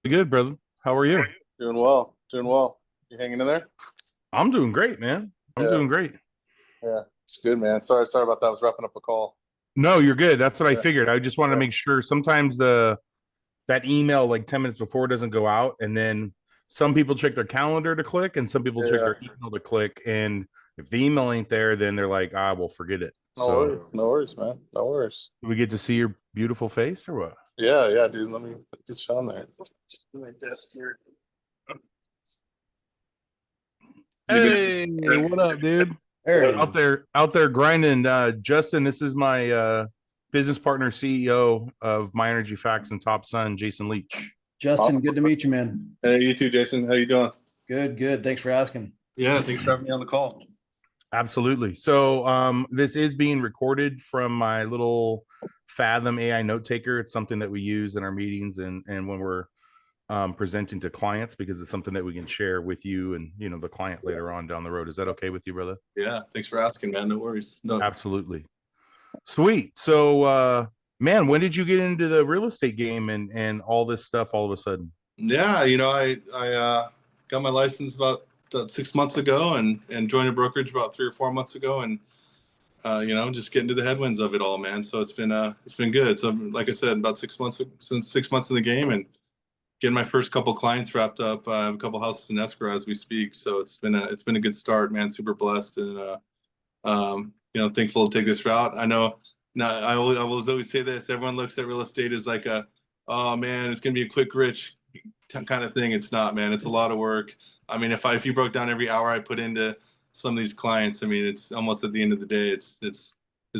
Good, brother. How are you? Doing well. Doing well. You hanging in there? I'm doing great, man. I'm Yeah. doing great. Yeah. It's good, man. Sorry about that. I was wrapping up a call. No, you're good. That's what I Yeah. figured. I just wanted to Yeah. make sure sometimes the that email like 10 minutes before doesn't go out, and then some people check their calendar to click and some people check Yeah. their email to click, and if the email ain't there, then they're like, well, forget it. No So worries. No worries, man. No worries. we get to see your beautiful face or what? Yeah, yeah, dude. Let me get you on there. Just my desk here. You Hey, good? what up, dude? Hey. Out there grinding. Justin, this is my business partner, CEO of MyEnergyFax and top son, Jason Leach. Justin, Awesome. good to meet you, man. Hey, you too, Jason. How you doing? Good. Thanks for asking. Yeah, thanks for having me on the call. Absolutely. So this is being recorded from my little Fathom AI note taker. It's something that we use in our meetings and when we're presenting to clients, because it's something that we can share with you and the client later on down the road. Is that okay with you, brother? Yeah, thanks for asking, man. No worries. No. Absolutely. Sweet. So man, when did you get into the real estate game and all this stuff all of a sudden? Yeah, I got my license about 6 months ago and joined a brokerage about 3 or 4 months ago, and just getting to the headwinds of it all, man. So it's been good. So like I said, about 6 months since 6 months in the game, and getting my first couple clients wrapped up. I have a couple houses in escrow as we speak. So it's been a good start, man. Super blessed, and thankful to take this route. I know. Now I will always say this: everyone looks at real estate as like oh man, it's gonna be a quick rich kind of thing. It's not, man. It's a lot of work. I mean, if you broke down every hour I put into some of these clients, I mean, it's almost at the end of the day, it's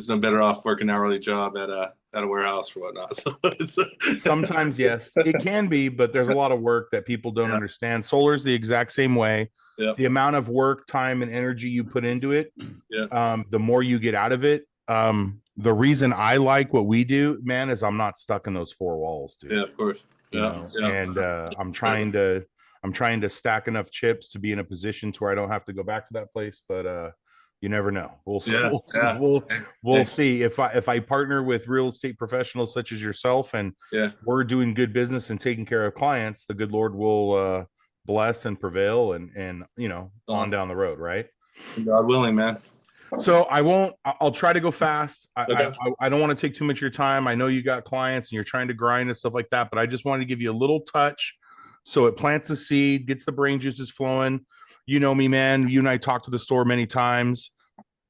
no better off working an hourly job at a warehouse or whatnot. So Sometimes, yes, it can be, but there's a lot of work that people don't yeah, understand. Solar is the exact same way. yeah, The amount of work, time, and energy you put into it, yeah, the more you get out of it. The reason I like what we do, man, is I'm not stuck in those four walls, dude. yeah, of course. Yeah, yeah. And I'm trying to stack enough chips to be in a position to where I don't have to go back to that place. But you never know. We'll Yeah, we'll yeah. we'll see if I partner with real estate professionals such as yourself, and Yeah. we're doing good business and taking care of clients, the good Lord will bless and prevail and on down the road, right? God willing, man. So I'll try to go fast. Okay. I don't want to take too much of your time. I know you got clients and you're trying to grind and stuff like that, but I just wanted to give you a little touch so it plants the seed, gets the brain juices flowing. You know me, man. You and I talked to the store many times.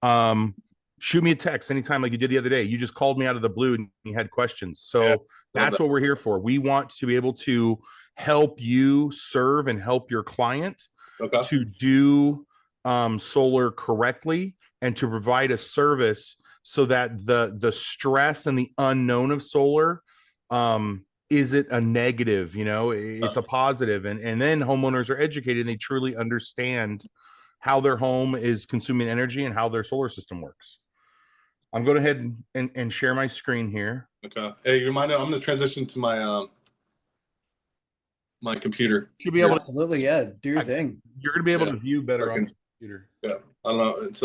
Um, Shoot me a text anytime, like you did the other day. You just called me out of the blue and you had questions. Yeah. So that's what we're here for. We want to be able to help you serve and help your client Okay. to do solar correctly and to provide a service so that the stress and the unknown of solar isn't a negative, it's a positive. And then homeowners are educated and they truly understand how their home is consuming energy and how their solar system works. I'm going ahead and share my screen here. Okay. Hey, you remind me, I'm gonna transition to my computer. Should be able to, Absolutely, yeah. Do your thing. you're going to be able Yeah. to view better on Okay. the computer. Yeah. I don't know. It's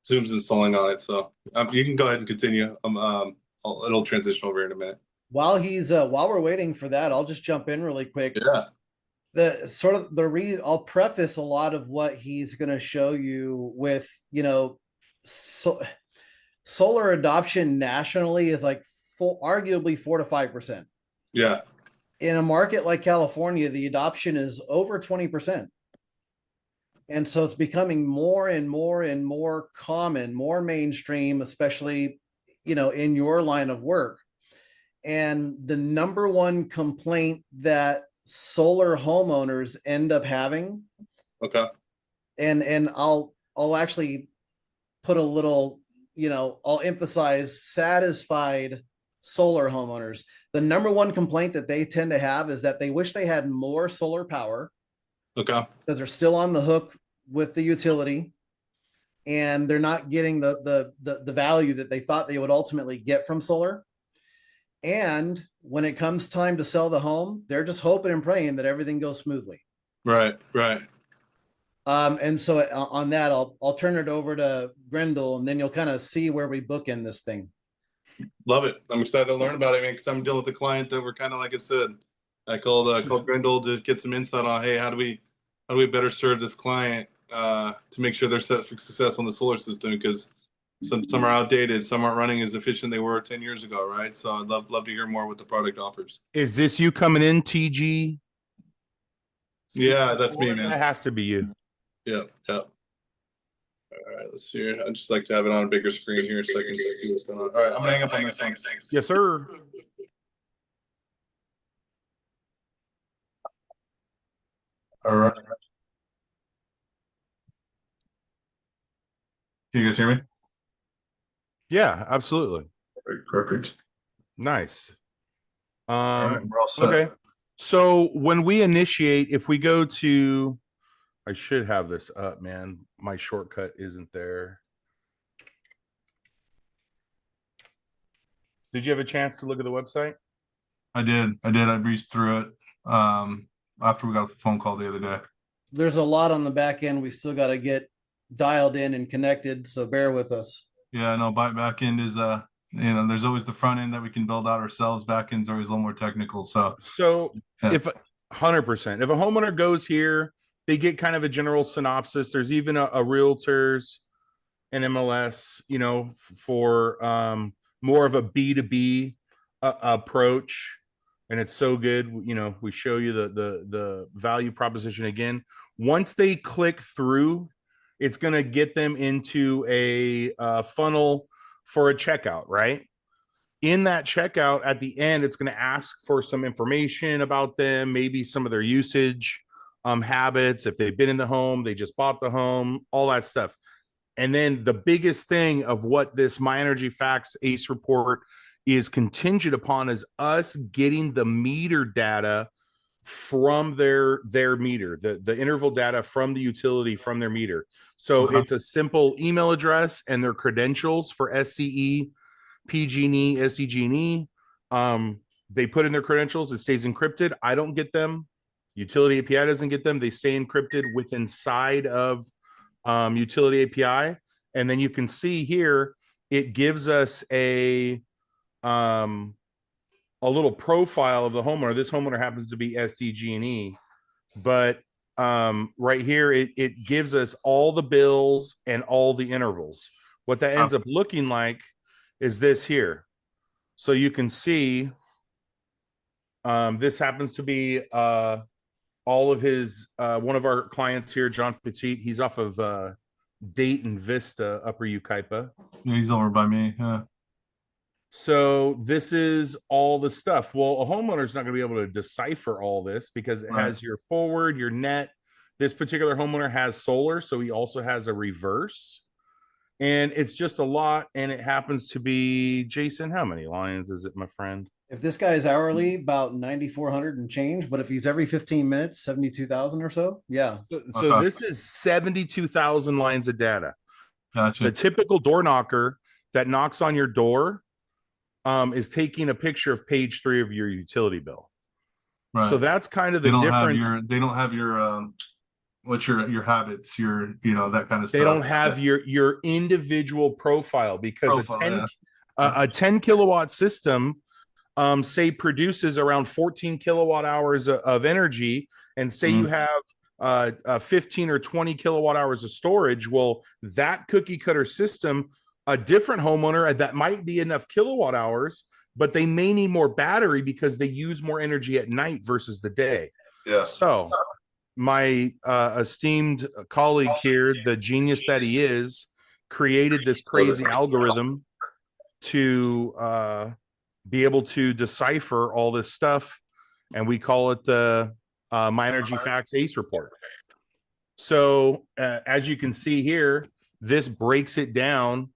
Zoom's installing on it, so you can go ahead and continue. It'll transition over in a minute. While we're waiting for that, I'll just jump in really quick. Yeah. I'll preface a lot of what he's going to show you with, solar adoption nationally is like arguably 4 to 5%. Yeah. In a market like California, the adoption is over 20%. And so it's becoming more and more and more common, more mainstream, especially, in your line of work. And the number one complaint that solar homeowners end up having, Okay. and I'll actually put a little, I'll emphasize satisfied solar homeowners. The number one complaint that they tend to have is that they wish they had more solar power. Okay. Because they're still on the hook with the utility and they're not getting the value that they thought they would ultimately get from solar. And when it comes time to sell the home, they're just hoping and praying that everything goes smoothly. Right. Right. And so on that, I'll turn it over to Grendel, and then you'll kind of see where we bookend this thing. Love it. I'm excited to learn about it, man, because I'm dealing with a client that we're kind of, like I said, called Grindle to get some insight on, hey, how do we better serve this client to make sure they're set for success on the solar system, because some are outdated, some aren't running as efficient they were 10 years ago, right? So I'd love to hear more what the product offers. Is this you coming in, TG? Yeah, that's me, man. That has to be you. Yeah. All right, let's see here. I'd just like to have it on a bigger screen here so I can see what's going on. All right, I'm gonna hang up on this one. Yes, sir. All right. Can you guys hear me? Yeah, absolutely. Perfect. Nice. All right, we're all set. Okay. So when we initiate, if we go to, I should have this up, man. My shortcut isn't there. Did you have a chance to look at the website? I did. I breezed through it after we got the phone call the other day. There's a lot on the back end. We still got to get dialed in and connected. So bear with us. Yeah, no, back end is there's always the front end that we can build out ourselves. Back end's always a little more technical. So yeah. If 100%, if a homeowner goes here, they get kind of a general synopsis. There's even a realtors and MLS, for more of a B2B approach. And it's so good. We show you the value proposition again. Once they click through, it's going to get them into a funnel for a checkout, right? In that checkout, at the end, it's going to ask for some information about them, maybe some of their usage habits, if they've been in the home, they just bought the home, all that stuff. And then the biggest thing of what this MyEnergyFax ACE report is contingent upon is us getting the meter data from their meter, the interval data from the utility from their meter. So it's a simple email address and their credentials for SCE, PG&E, SDG&E. They put in their credentials. It stays encrypted. I don't get them. Utility API doesn't get them. They stay encrypted within inside of utility API. And then you can see here, it gives us a little profile of the homeowner. This homeowner happens to be SDG&E, but right here, it gives us all the bills and all the intervals. What that ends up looking like is this here. So you can see this happens to be all of his, one of our clients here, John Petit. He's off of Dayton Vista, Upper Yucaipa. Yeah, he's over by me. Yeah. So this is all the stuff. Well, a homeowner is not going to be able to decipher all this because it has your forward, your net. This particular homeowner has solar, so he also has a reverse. And it's just a lot. And it happens to be, Jason, how many lines is it, my friend? If this guy is hourly, about 9,400 and change. But if he's every 15 minutes, 72,000 or so. Yeah. So this is 72,000 lines of data. Gotcha. The typical door knocker that knocks on your door is taking a picture of page 3 of your utility bill. Right. So that's kind of the difference. They don't have your what's your habits, your that kind of stuff. They don't have your individual profile because a 10 kilowatt system say produces around 14 kilowatt hours of energy, and say you have 15 or 20 kilowatt hours of storage. Well, that cookie cutter system, a different homeowner that might be enough kilowatt hours, but they may need more battery because they use more energy at night versus the day. Yeah. So my esteemed colleague here, the genius that he is, created this crazy algorithm to be able to decipher all this stuff. And we call it the MyEnergyFax ACE report. So as you can see here, this breaks it down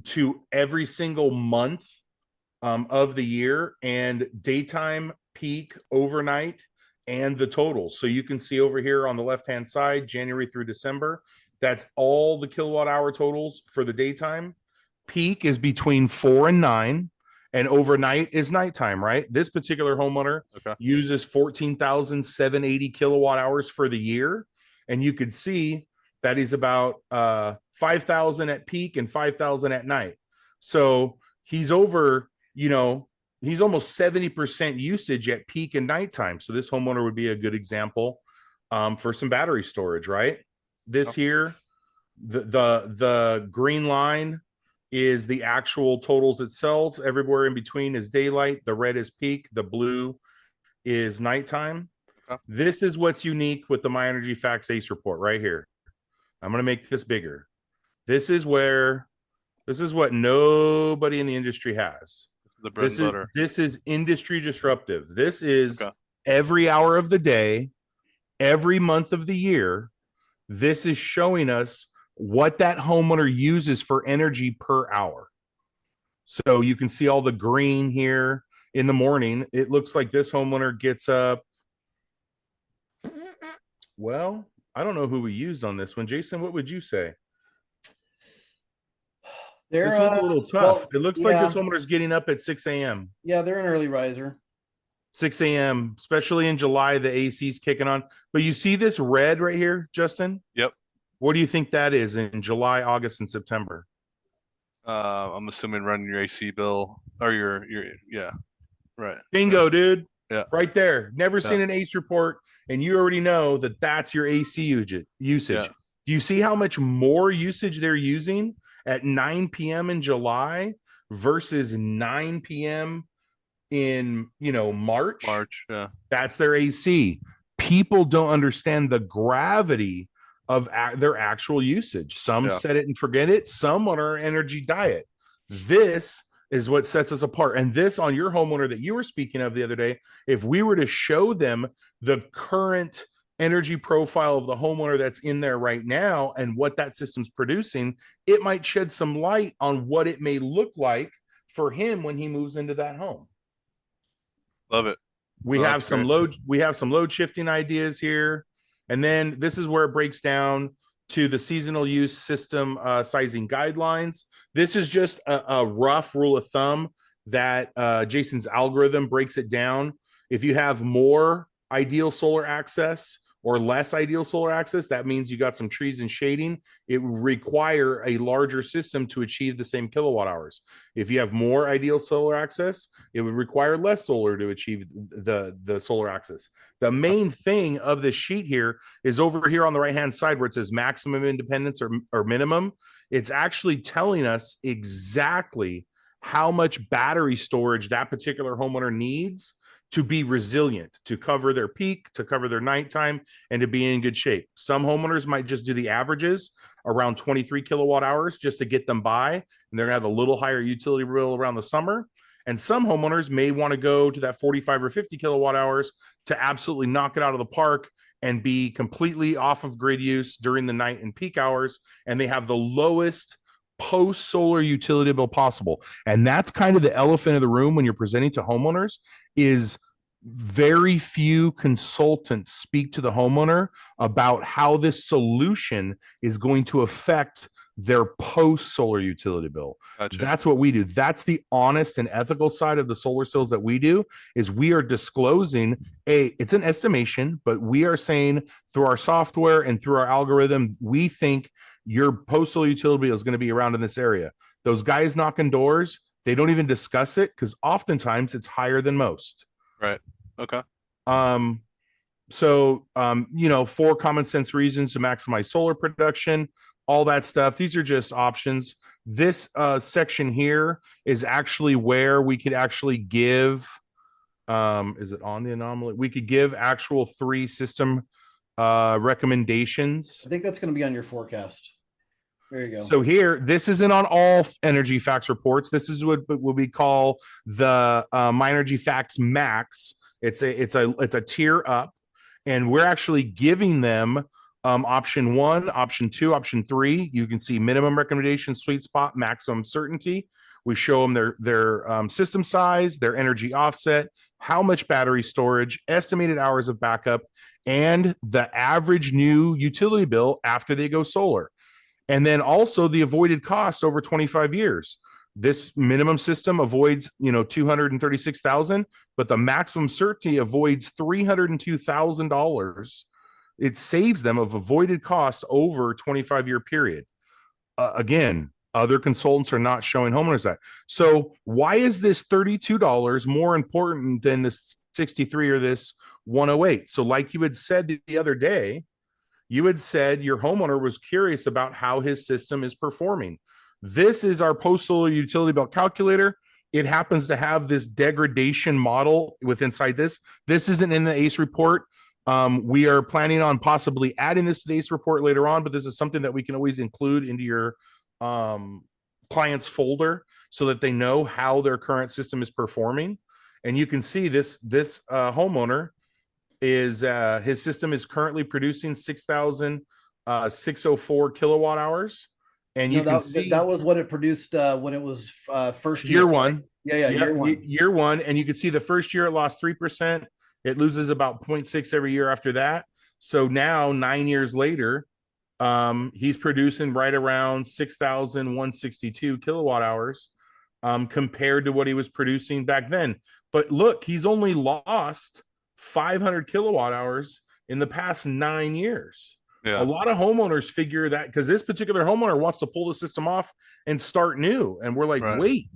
to every single month of the year, and daytime, peak, overnight, and the totals. So you can see over here on the left-hand side, January through December, that's all the kilowatt hour totals for the daytime. Peak is between 4 and 9, and overnight is nighttime, right? This particular homeowner uses 14,780 kilowatt hours for the year. And you could see that he's about 5,000 at peak and 5,000 at night. So he's over, he's almost 70% usage at peak and nighttime. So this homeowner would be a good example for some battery storage, right? This here, the green line is the actual totals itself. Everywhere in between is daylight. The red is peak. The blue is nighttime. Okay. This is what's unique with the MyEnergyFax ACE report right here. I'm going to make this bigger. This is what nobody in the industry has. The bread and butter. This is industry disruptive. This is Okay. every hour of the day, every month of the year. This is showing us what that homeowner uses for energy per hour. So you can see all the green here in the morning. It looks like this homeowner gets up. Well, I don't know who we used on this one. Jason, what would you say? This one's a little tough. well, It looks like this homeowner's getting up at 6 a.m. Yeah, they're an early riser. 6 a.m., especially in July, the AC's kicking on. But you see this red right here, Justin? Yep. What do you think that is in July, August, and September? I'm assuming running your AC bill or your yeah, right. Bingo, Right. dude. Yeah. Right there. Never seen an ACE report, and you already know that that's your AC usage. Yeah. Do you see how much more usage they're using at 9 p.m. in July versus 9 p.m. in March? Yeah. That's their AC. People don't understand the gravity of their actual usage. Some set it and forget it. Some on our energy diet. This is what sets us apart. And this on your homeowner that you were speaking of the other day, if we were to show them the current energy profile of the homeowner that's in there right now and what that system's producing, it might shed some light on what it may look like for him when he moves into that home. Love it. We have some load shifting ideas here. And then this is where it breaks down to the seasonal use system sizing guidelines. This is just a rough rule of thumb that Jason's algorithm breaks it down. If you have more ideal solar access or less ideal solar access, that means you got some trees and shading. It would require a larger system to achieve the same kilowatt hours. If you have more ideal solar access, it would require less solar to achieve the solar access. The main thing of this sheet here is over here on the right-hand side where it says maximum independence or minimum. It's actually telling us exactly how much battery storage that particular homeowner needs to be resilient, to cover their peak, to cover their nighttime, and to be in good shape. Some homeowners might just do the averages around 23 kilowatt hours just to get them by, and they're gonna have a little higher utility bill around the summer. And some homeowners may want to go to that 45 or 50 kilowatt hours to absolutely knock it out of the park and be completely off of grid use during the night and peak hours, and they have the lowest post-solar utility bill possible. And that's kind of the elephant in the room when you're presenting to homeowners is very few consultants speak to the homeowner about how this solution is going to affect their post-solar utility bill. Gotcha. That's what we do. That's the honest and ethical side of the solar sales that we do is we are disclosing it's an estimation, but we are saying through our software and through our algorithm, we think your post-solar utility bill is going to be around in this area. Those guys knocking doors, they don't even discuss it because oftentimes it's higher than most. Right. Okay. So 4 common sense reasons to maximize solar production, all that stuff. These are just options. This section here is actually where we could actually give, is it on the anomaly? We could give actual 3 system recommendations. I think that's going to be on your forecast. There you go. So here, this isn't on all MyEnergyFax reports. This is what we call the MyEnergyFax Max. It's a tier up, and we're actually giving them option 1, option 2, option 3. You can see minimum recommendation, sweet spot, maximum certainty. We show them their system size, their energy offset, how much battery storage, estimated hours of backup, and the average new utility bill after they go solar. And then also the avoided cost over 25 years. This minimum system avoids, $236,000, but the maximum certainty avoids $302,000. It saves them of avoided cost over a 25-year period. Again, Other consultants are not showing homeowners that. So why is this $32 more important than this 63 or this 108? So like you had said the other day, you had said your homeowner was curious about how his system is performing. This is our post-solar utility bill calculator. It happens to have this degradation model with inside this. This isn't in the ACE report. We are planning on possibly adding this to the ACE report later on, but this is something that we can always include into your clients folder so that they know how their current system is performing. And you can see this homeowner is his system is currently producing 6,604 kilowatt hours. And you can see that was what it produced when it was first year one. Yeah, year one. Year one. And you can see the first year it lost 3%. It loses about 0.6 every year after that. So now 9 years later, he's producing right around 6,162 kilowatt hours compared to what he was producing back then. But look, he's only lost 500 kilowatt hours in the past 9 years. Yeah. A lot of homeowners figure that because this particular homeowner wants to pull the system off and start new. And we're like, wait,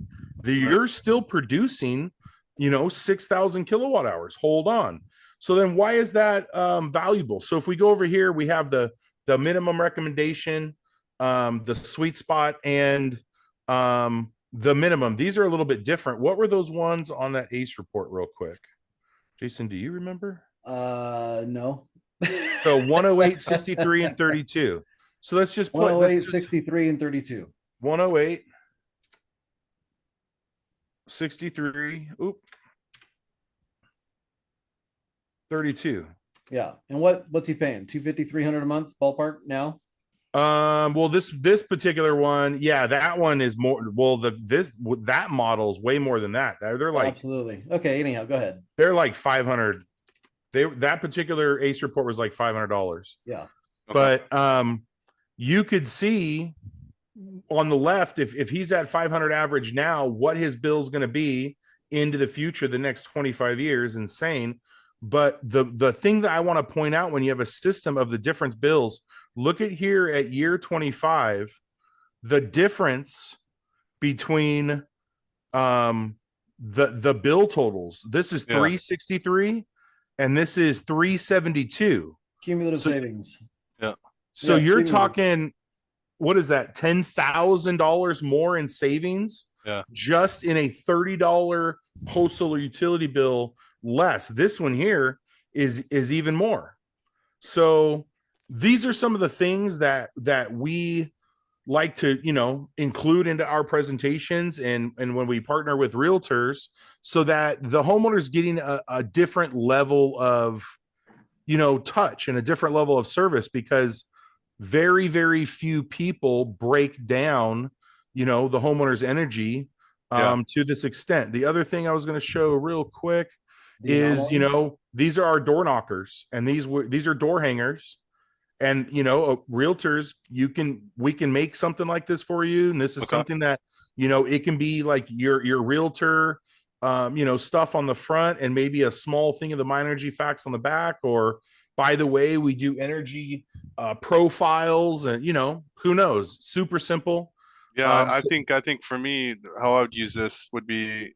you're still producing, 6,000 kilowatt hours. Hold on. So then why is that valuable? So if we go over here, we have the minimum recommendation, the sweet spot, and the minimum. These are a little bit different. What were those ones on that ACE report real quick? Jason, do you remember? No. So 108, 63, and 32. So let's just put 108, 63, and 32. 108, 63, 32. Yeah. And what's he paying? 250, 300 a month ballpark now? Well, this particular one, yeah, that one is more. Well, that model is way more than that. They're like absolutely okay. Anyhow, go ahead. They're like 500. That particular ACE report was like $500. Yeah, but you could see on the left if he's at 500 average now, what his bill is going to be into the future, the next 25 years, insane. But the thing that I want to point out when you have a system of the different bills. Look at here at year 25, the difference between the bill totals. This is 363 and this is 372. Cumulative savings. Yeah. So you're talking, what is that? $10,000 more in savings? Yeah. Just in a $30 post-solar utility bill less. This one here is even more. So these are some of the things that we like to, include into our presentations and when we partner with realtors so that the homeowner's getting a different level of, touch and a different level of service because very, very few people break down, the homeowner's energy to this extent. The other thing I was going to show real quick is, these are our door knockers and these are door hangers. And realtors, we can make something like this for you. And this is something that, it can be like your realtor, stuff on the front and maybe a small thing of the MyEnergyFax on the back. Or by the way, we do energy profiles and who knows, super simple. Yeah, I think for me, how I would use this would be,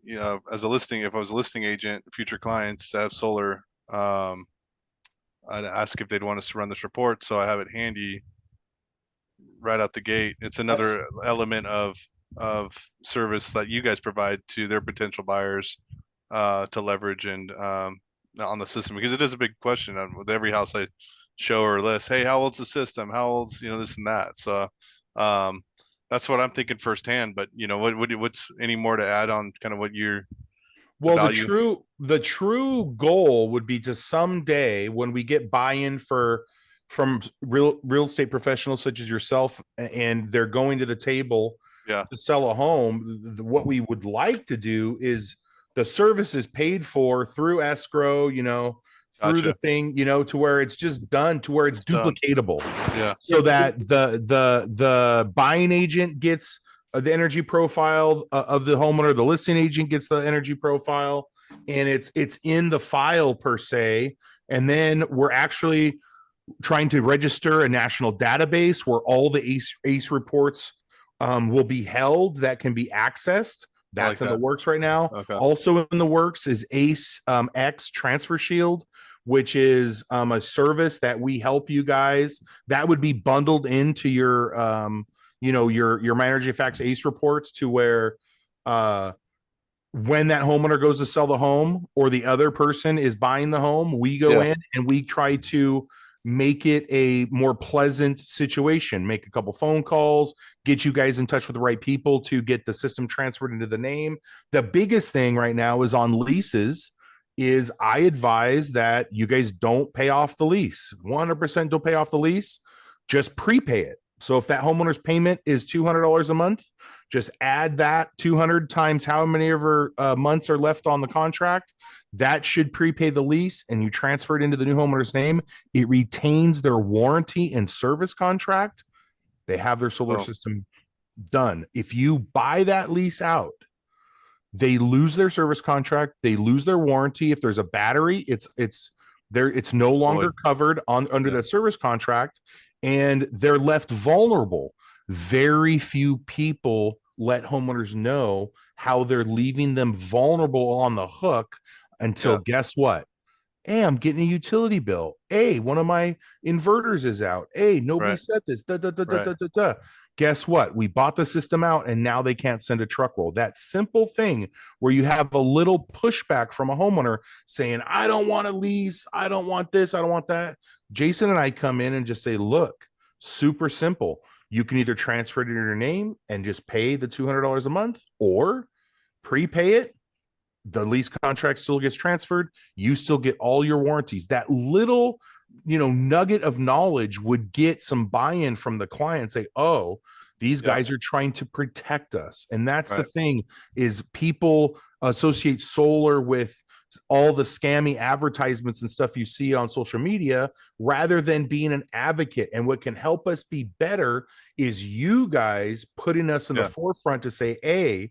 as a listing, if I was a listing agent, future clients that have solar, I'd ask if they'd want us to run this report, so I have it handy right out the gate. It's another element of service that you guys provide to their potential buyers to leverage and on the system, because it is a big question with every house I show or list. Hey, how old's the system? How old's this and that? So that's what I'm thinking firsthand. But what's any more to add on kind of what you're the true goal would be to someday when we get buy-in from real estate professionals such as yourself, and they're going to the table to sell a home. What we would like to do is the service is paid for through escrow, through the thing, to where it's just done, to where it's duplicatable. Yeah. So that the buying agent gets the energy profile of the homeowner, the listing agent gets the energy profile, and it's in the file per se. And then we're actually trying to register a national database where all the ACE reports will be held that can be accessed. I like That's in the that. works right now. Okay. Also in the works is Ace X Transfer Shield, which is a service that we help you guys. That would be bundled into your your MyEnergyFax Ace reports, to where when that homeowner goes to sell the home or the other person is buying the home, we go in and we try to make it a more pleasant situation, make a couple phone calls, get you guys in touch with the right people to get the system transferred into the name. The biggest thing right now is on leases. Is I advise that you guys don't pay off the lease. 100% don't pay off the lease. Just prepay it. So if that homeowner's payment is $200 a month, just add that 200 times how many of her months are left on the contract. That should prepay the lease, and you transfer it into the new homeowner's name. It retains their warranty and service contract. They have their solar system done. If you buy that lease out, they lose their service contract. They lose their warranty. If there's a battery, it's no longer covered under the service contract, and they're left vulnerable. Very few people let homeowners know how they're leaving them vulnerable on the hook until guess what? Hey, I'm getting a utility bill. Hey, one of my inverters is out. Hey, nobody said this. Guess what? We bought the system out, and now they can't send a truck roll. That simple thing where you have a little pushback from a homeowner saying, I don't want a lease. I don't want this. I don't want that. Jason and I come in and just say, look, super simple. You can either transfer it in your name and just pay the $200 a month, or prepay it. The lease contract still gets transferred. You still get all your warranties. That little, nugget of knowledge would get some buy-in from the client. Say, oh, these guys are trying to protect us. And that's the thing, is people associate solar with all the scammy advertisements and stuff you see on social media, rather than being an advocate. And what can help us be better is you guys putting us in the forefront to say, hey,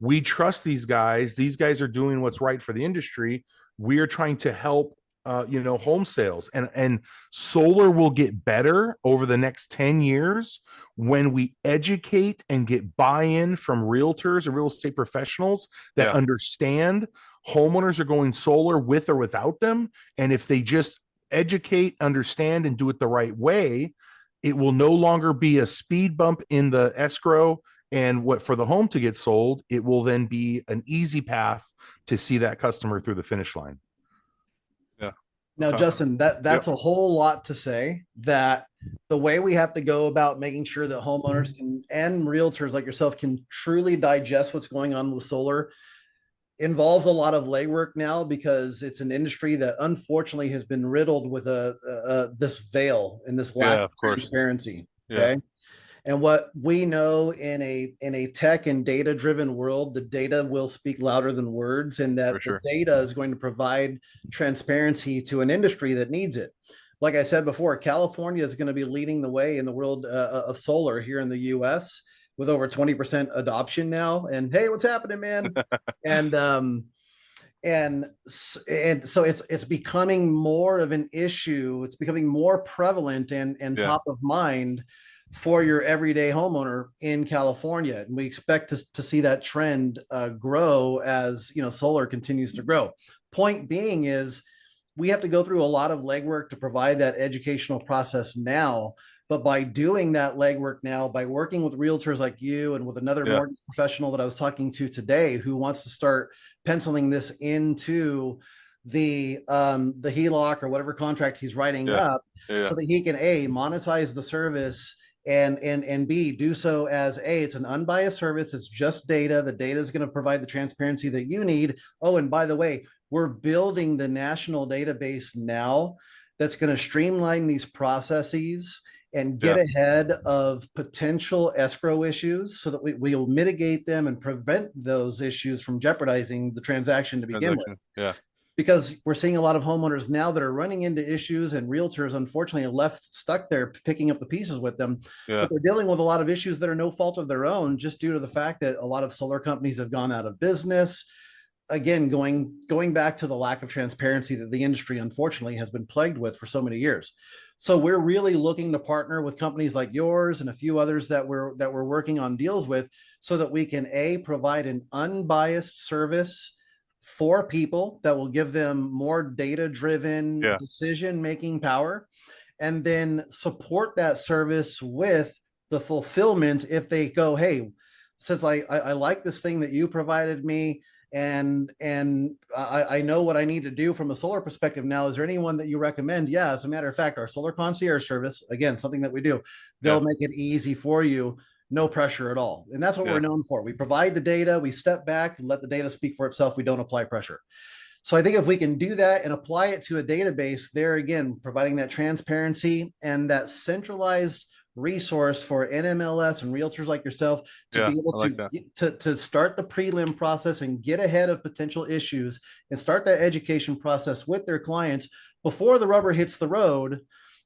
we trust these guys. These guys are doing what's right for the industry. We are trying to help, home sales, and solar will get better over the next 10 years when we educate and get buy-in from realtors and real estate professionals that understand homeowners are going solar with or without them. And if they just educate, understand, and do it the right way, it will no longer be a speed bump in the escrow. And what for the home to get sold, it will then be an easy path to see that customer through the finish line. Yeah. Now, Justin, that's a whole lot to say. That the way we have to go about making sure that homeowners can, and realtors like yourself, can truly digest what's going on with solar involves a lot of legwork now, because it's an industry that unfortunately has been riddled with this veil and this lack of transparency. Okay. And what we know in a tech and data driven world, the data will speak louder than words, and that the data is going to provide transparency to an industry that needs it. Like I said before, California is going to be leading the way in the world of solar here in the US, with over 20% adoption now. And hey, what's happening, man? and so it's becoming more of an issue. It's becoming more prevalent and top of mind for your everyday homeowner in California. And we expect to see that trend grow as solar continues to grow. Point being is, we have to go through a lot of legwork to provide that educational process now. But by doing that legwork now, by working with realtors like you and with another mortgage professional that I was talking to today, who wants to start penciling this into the HELOC or whatever contract he's writing up, so that he can monetize the service, and B, do so as it's an unbiased service. It's just data. The data is going to provide the transparency that you need. Oh, and by the way, we're building the national database now that's going to streamline these processes and get ahead of potential escrow issues, so that we'll mitigate them and prevent those issues from jeopardizing the transaction to begin with. Yeah. Because we're seeing a lot of homeowners now that are running into issues, and realtors unfortunately are left stuck there picking up the pieces with them. But they're dealing with a lot of issues that are no fault of their own, just due to the fact that a lot of solar companies have gone out of business. again, going back to the lack of transparency that the industry unfortunately has been plagued with for so many years. So we're really looking to partner with companies like yours and a few others that we're working on deals with, so that we can provide an unbiased service for people that will give them more data-driven decision-making power, and then support that service with the fulfillment if they go, hey, since I like this thing that you provided me, and I know what I need to do from a solar perspective now. Is there anyone that you recommend? Yeah, as a matter of fact, our solar concierge service, again, something that we do, they'll make it easy for you, no pressure at all. And that's what we're known for. We provide the data, we step back and let the data speak for itself. We don't apply pressure. So I think if we can do that and apply it to a database, there again, providing that transparency and that centralized resource for NMLS and realtors like yourself to be able to start the prelim process and get ahead of potential issues and start that education process with their clients before the rubber hits the road,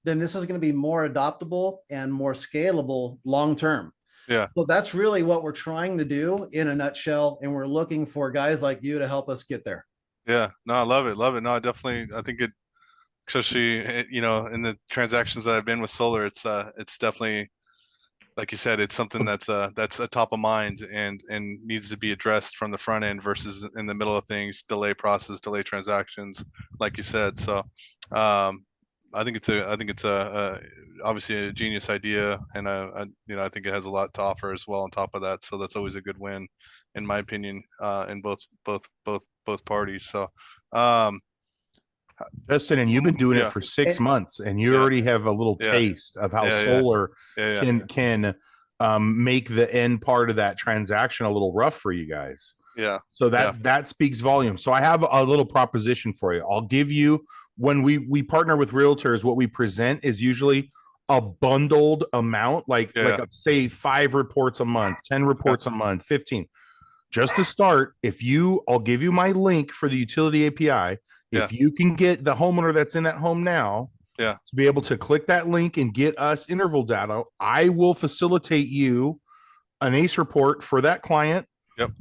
then this is going to be more adoptable and more scalable long term. Yeah. So that's really what we're trying to do in a nutshell, and we're looking for guys like you to help us get there. Yeah, no, I love it. No, I think it, especially, you know, in the transactions that I've been with solar, it's definitely, like you said, it's something that's a top of mind and needs to be addressed from the front end versus in the middle of things, delay process, delay transactions, like you said. So, I think it's obviously a genius idea, and you know, I think it has a lot to offer as well on top of that. So that's always a good win, in my opinion, in both parties. So, Justin, and you've been doing it for 6 months, and you already have a little taste of how solar can make the end part of that transaction a little rough for you guys. Yeah. So that speaks volume. So I have a little proposition for you. I'll give you, when we partner with realtors, what we present is usually a bundled amount, like say 5 reports a month, 10 reports a month, 15. Just to start, I'll give you my link for the utility API. If you can get the homeowner that's in that home now to be able to click that link and get us interval data, I will facilitate you an ACE report for that client.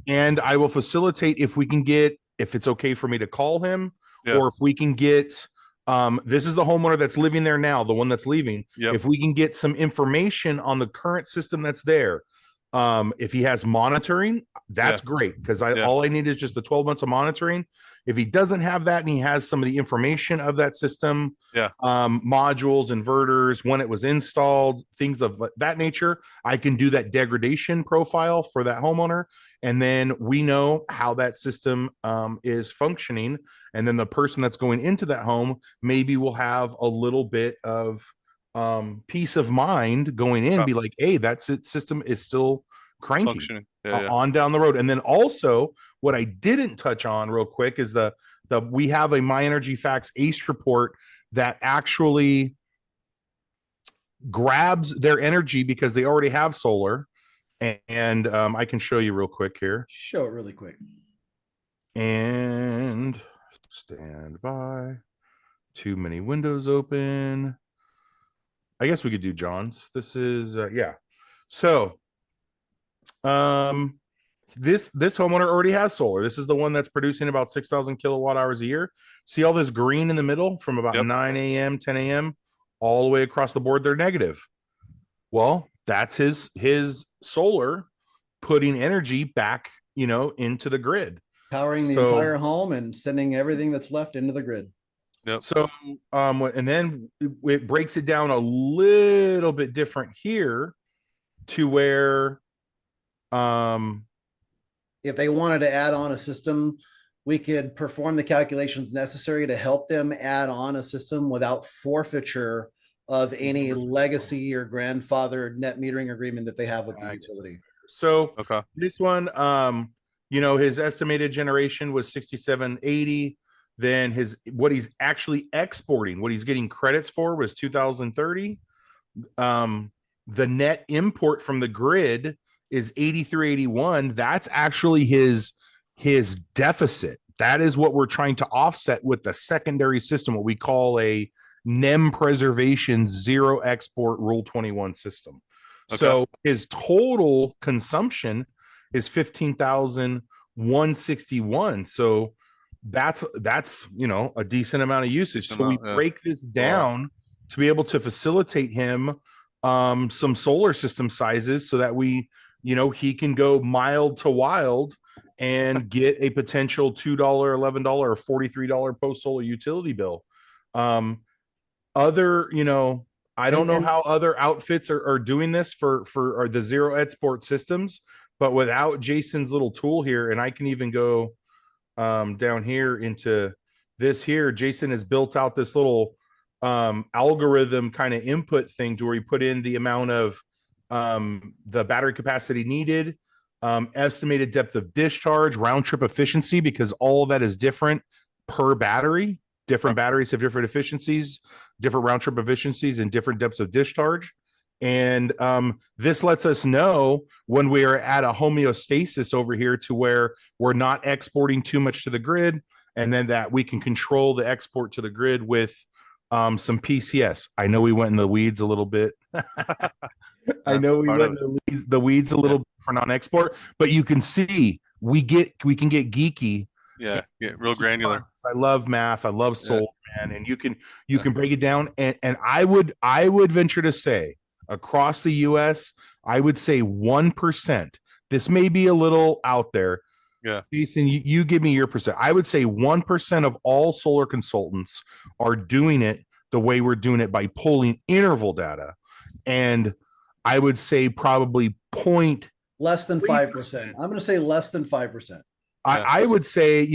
And I will facilitate if it's okay for me to call him, or if we can get, this is the homeowner that's living there now, the one that's leaving. If we can get some information on the current system that's there, if he has monitoring, that's great, because all I need is just the 12 months of monitoring. If he doesn't have that and he has some of the information of that system, modules, inverters, when it was installed, things of that nature, I can do that degradation profile for that homeowner. And then we know how that system is functioning. And then the person that's going into that home maybe will have a little bit of peace of mind going in, be like, hey, system is still cranky on down the road. And then also, what I didn't touch on real quick is we have a MyEnergyFax ACE report that actually grabs their energy because they already have solar. And I can show you real quick here. Show it really quick. And stand by. Too many windows open. I guess we could do John's. This is So this homeowner already has solar. This is the one that's producing about 6,000 kilowatt hours a year. See all this green in the middle from about 9 a.m., 10 a.m. all the way across the board, they're negative. Well, that's his solar putting energy back, into the grid. Powering the entire home and sending everything that's left into the grid. So, and then it breaks it down a little bit different here to where, if they wanted to add on a system, we could perform the calculations necessary to help them add on a system without forfeiture of any legacy or grandfathered net metering agreement that they have with the utility. So this one, his estimated generation was 6780. Then what he's actually exporting, what he's getting credits for, was 2030. The net import from the grid is 8381. That's actually his deficit. That is what we're trying to offset with the secondary system, what we call a NEM preservation zero export Rule 21 system. So his total consumption is 15,100 161. So that's a decent amount of usage. So we break this down to be able to facilitate him some solar system sizes so that he can go mild to wild and get a potential $2, $11, or $43 post solar utility bill. I don't know how other outfits are doing this for the zero export systems, but without Jason's little tool here, and I can even go down here into this here, Jason has built out this little algorithm kind of input thing to where you put in the amount of the battery capacity needed, estimated depth of discharge, round trip efficiency, because all of that is different per battery. Different batteries have different efficiencies, different round trip efficiencies, and different depths of discharge. And this lets us know when we are at a homeostasis over here to where we're not exporting too much to the grid, and then that we can control the export to the grid with some PCS. I know we went in the weeds a little bit. I know we went in the weeds a little bit for non-export, but you can see we can get geeky. Yeah, real granular. I love math. I love solar, man. And you can break it down. And I would venture to say across the US, I would say 1%. This may be a little out there. Yeah. Jason, you give me your percent. I would say 1% of all solar consultants are doing it the way we're doing it by pulling interval data. And I would say probably less than 5%. I'm going to say less than 5%. I would say,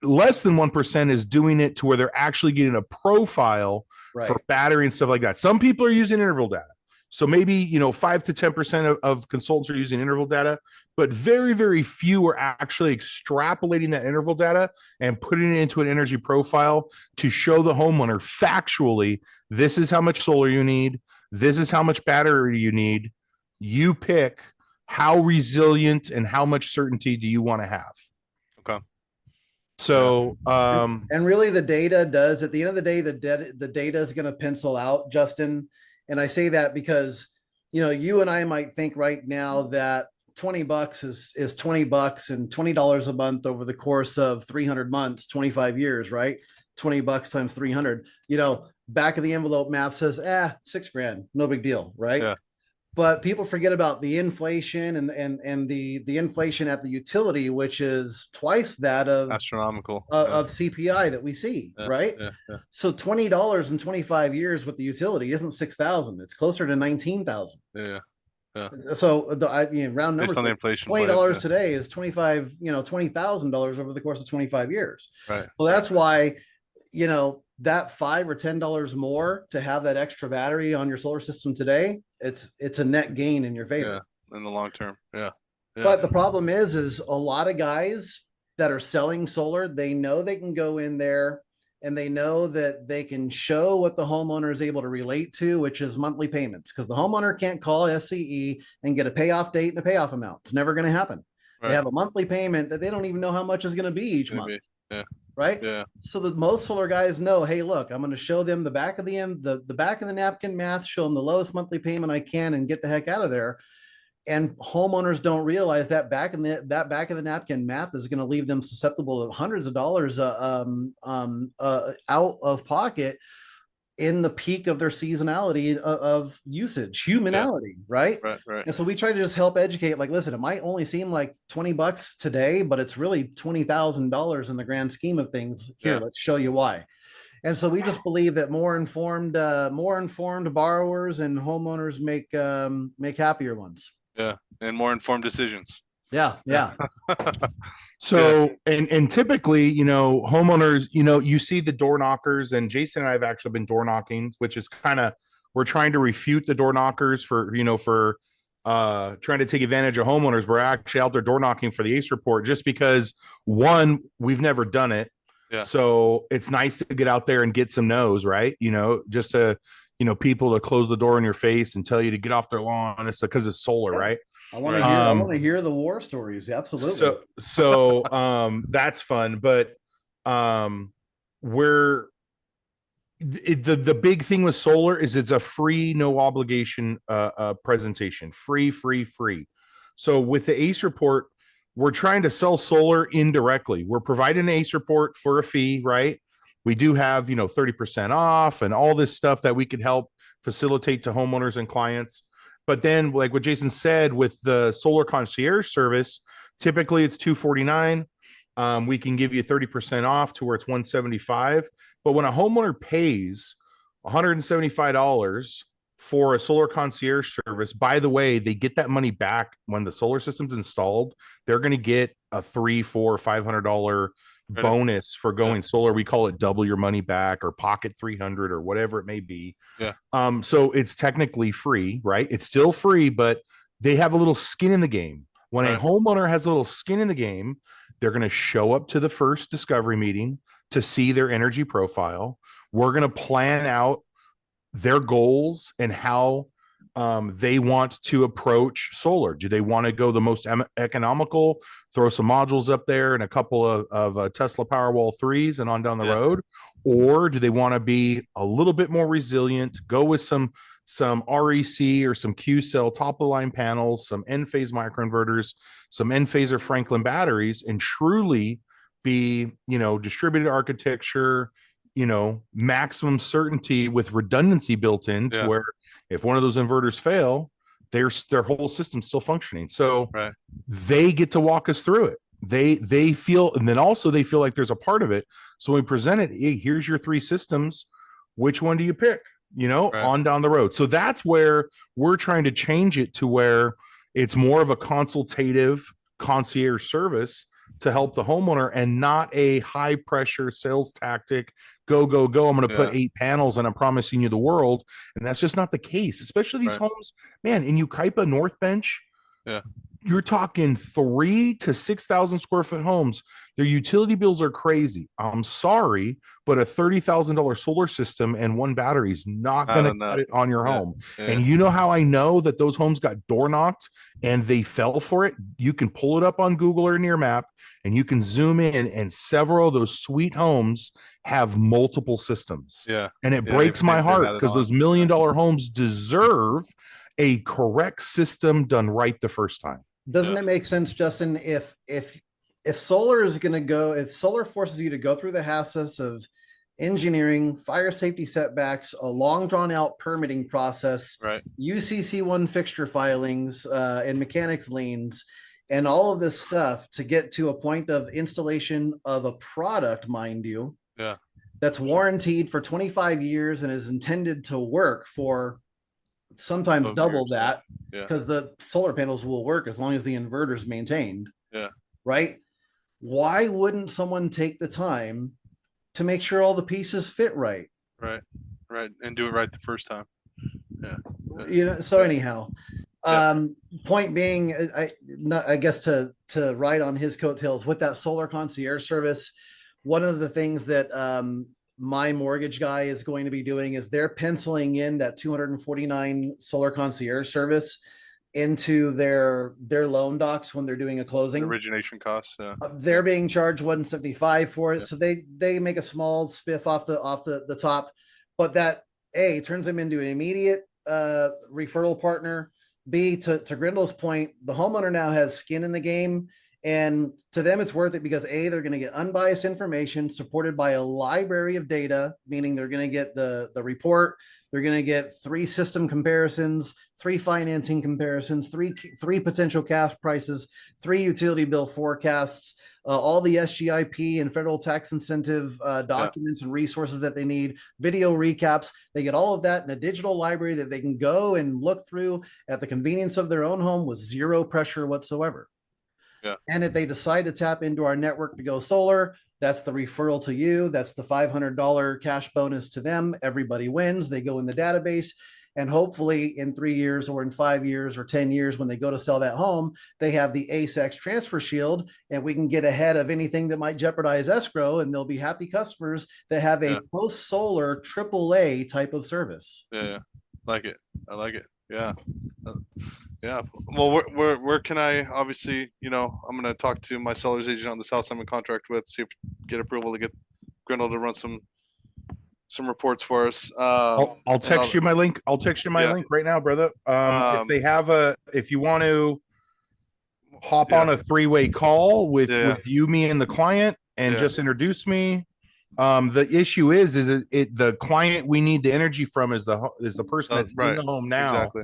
less than 1% is doing it to where they're actually getting a profile for battery and stuff like that. Some people are using interval data. So maybe, 5 to 10% of consultants are using interval data, but very, very few are actually extrapolating that interval data and putting it into an energy profile to show the homeowner factually, this is how much solar you need. This is how much battery you need. You pick. How resilient and how much certainty do you want to have? Okay. So, and really the data does, at the end of the day, the data is going to pencil out, Justin. And I say that because, you and I might think right now that $20 is $20 and $20 a month over the course of 300 months, 25 years, right? $20 times 300, back of the envelope math says, $6,000, no big deal. Right. Yeah. But people forget about the inflation and the inflation at the utility, which is twice that of astronomical of CPI that we see, right? Yeah. So $20 in 25 years with the utility isn't 6,000; it's closer to 19,000. Yeah. So round numbers, $20 today is $20,000 over the course of 25 years. Right. So that's why that $5 or $10 more to have that extra battery on your solar system today, it's a net gain in your favor. Yeah, in the long term. Yeah. But the problem is a lot of guys that are selling solar, they know they can go in there and they know that they can show what the homeowner is able to relate to, which is monthly payments, because the homeowner can't call SCE and get a payoff date and a payoff amount. It's never going to happen. Right. They have a monthly payment that they don't even know how much is going to be each month. Yeah. Right. Yeah. So that most solar guys know, hey, look, I'm going to show them the back of the back of the napkin math, show them the lowest monthly payment I can and get the heck out of there. And homeowners don't realize that back of the napkin math is going to leave them susceptible to hundreds of dollars out of pocket in the peak of their seasonality of usage, humanality, right? Right. And so we try to just help educate, like, listen, it might only seem like $20 today, but it's really $20,000 in the grand scheme of things. Here, let's show you why. And so we just believe that more informed borrowers and homeowners make happier ones. Yeah, and more informed decisions. Yeah. So, and typically, homeowners, you see the door knockers, and Jason and I have actually been door knocking, which is we're trying to refute the door knockers for trying to take advantage of homeowners. We're actually out there door knocking for the ACE report just because, one, we've never done it. Yeah. So it's nice to get out there and get some no's, right? Just to, people to close the door in your face and tell you to get off their lawn. It's because it's solar, right? I want to hear the war stories. Absolutely. So that's fun. But the big thing with solar is it's a free, no obligation presentation. Free. So with the ACE report, we're trying to sell solar indirectly. We're providing an ACE report for a fee, right? We do have, 30% off and all this stuff that we could help facilitate to homeowners and clients. But then, like what Jason said, with the solar concierge service, typically it's $249. We can give you 30% off to where it's $175. But when a homeowner pays $175 for a solar concierge service, by the way, they get that money back when the solar system's installed. They're going to get a $300, $400, $500 bonus for going solar. We call it double your money back or pocket 300 or whatever it may be. Yeah. So it's technically free, right? It's still free, but they have a little skin in the game. When a homeowner has a little skin in the game, they're going to show up to the first discovery meeting to see their energy profile. We're going to plan out their goals and how they want to approach solar. Do they want to go the most economical, throw some modules up there and a couple of Tesla Powerwall 3s and on down the road? Or do they want to be a little bit more resilient, go with some REC or some Q cell top of the line panels, some N-phase microinverters, some N-phase or Franklin batteries, and truly be, distributed architecture, maximum certainty with redundancy built in to where if one of those inverters fail, their whole system's still functioning. So they get to walk us through it. They feel, and then also they feel like there's a part of it. So when we present it, hey, here's your 3 systems. Which one do you pick? On down the road. So that's where we're trying to change it to where it's more of a consultative concierge service to help the homeowner and not a high pressure sales tactic. Go. I'm going to put 8 panels and I'm promising you the world. And that's just not the case, especially these homes, man, in Yucaipa, North Bench. Yeah. You're talking 3,000 to 6,000 square foot homes. Their utility bills are crazy. I'm sorry, but a $30,000 solar system and 1 battery is not going to cut it on your home. And you know how I know that those homes got door knocked and they fell for it? You can pull it up on Google or Near Map and you can zoom in, and several of those sweet homes have multiple systems. Yeah. And it breaks my heart because those $1 million homes deserve a correct system done right the first time. Doesn't it make sense, Justin, if solar is going to go, if solar forces you to go through the hassles of engineering, fire safety setbacks, a long drawn out permitting process, UCC1 fixture filings, and mechanics liens, and all of this stuff to get to a point of installation of a product, mind you, that's warranted for 25 years and is intended to work for sometimes double that, because the solar panels will work as long as the inverter is maintained. Right? Why wouldn't someone take the time to make sure all the pieces fit right? Right. And do it right the first time. So anyhow, point being, I guess to ride on his coattails with that solar concierge service, one of the things that my mortgage guy is going to be doing is they're penciling in that $249 solar concierge service into their loan docs when they're doing a closing. Origination costs. They're being charged $175 for it, so they make a small spiff off the top, but that A turns them into an immediate referral partner. B, to Grindel's point, the homeowner now has skin in the game. And to them, it's worth it because A, they're going to get unbiased information supported by a library of data, meaning they're going to get the report. They're going to get 3 system comparisons, 3 financing comparisons, three potential cash prices, 3 utility bill forecasts, all the SGIP and federal tax incentive documents and resources that they need, video recaps. They get all of that in a digital library that they can go and look through at the convenience of their own home with zero pressure whatsoever. And if they decide to tap into our network to go solar, that's the referral to you. That's the $500 cash bonus to them. Everybody wins. They go in the database. And hopefully in 3 years or in 5 years or 10 years, when they go to sell that home, they have the ASEX transfer shield, and we can get ahead of anything that might jeopardize escrow. And they'll be happy customers that have a post solar AAA type of service. Like it. I like it. Well, where can I, obviously, I'm going to talk to my seller's agent on this house I'm in contract with, see if get approval to get Grindle to run some reports for us. I'll text you my link. I'll text you my link right now, brother. If you want to, hop Yeah. on a 3-way call with Yeah. you, me, and the client, and Yeah. just introduce me. The issue is the client we need the energy from is the person that's in Right. the home now. Exactly.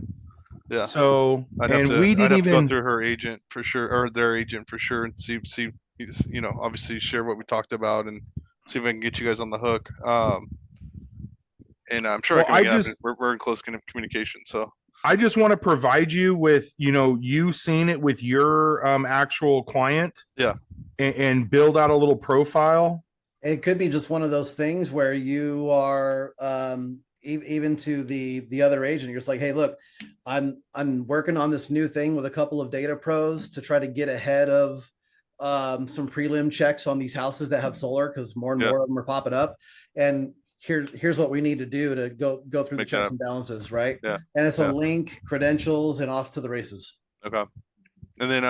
Yeah. So, I'd have and to, we I'd didn't have to go even. through her agent for sure, or their agent for sure, and see, you know, obviously share what we talked about and see if I can get you guys on the hook. And I'm sure I Well, can make it happen. We're in close communication, so I just want to provide you with, you seeing it with your actual client. Yeah. And build out a little profile. It could be just one of those things where you are even to the other agent, you're just like, hey, look, I'm working on this new thing with a couple of data pros to try to get ahead of some prelim checks on these houses that have solar, because more and Yeah. more of them are popping up. And here's what we need to do to go through Make the that checks up. and balances, right? Yeah. And it's Yeah. a link, credentials, and off to the races. Okay. And then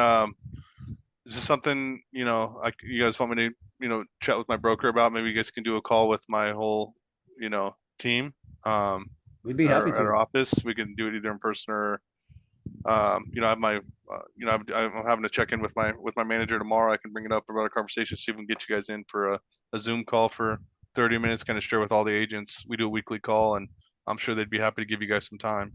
is this something, you know, you guys want me to, you know, chat with my broker about? Maybe you guys can do a call with my whole, you know, team. We'd be happy at our to. office. We can do it either in person or you know, I have my you know, I'm having to check in with my manager tomorrow. I can bring it up about our conversation, see if we can get you guys in for a Zoom call for 30 minutes, kind of share with all the agents. We do a weekly call, and I'm sure they'd be happy to give you guys some time.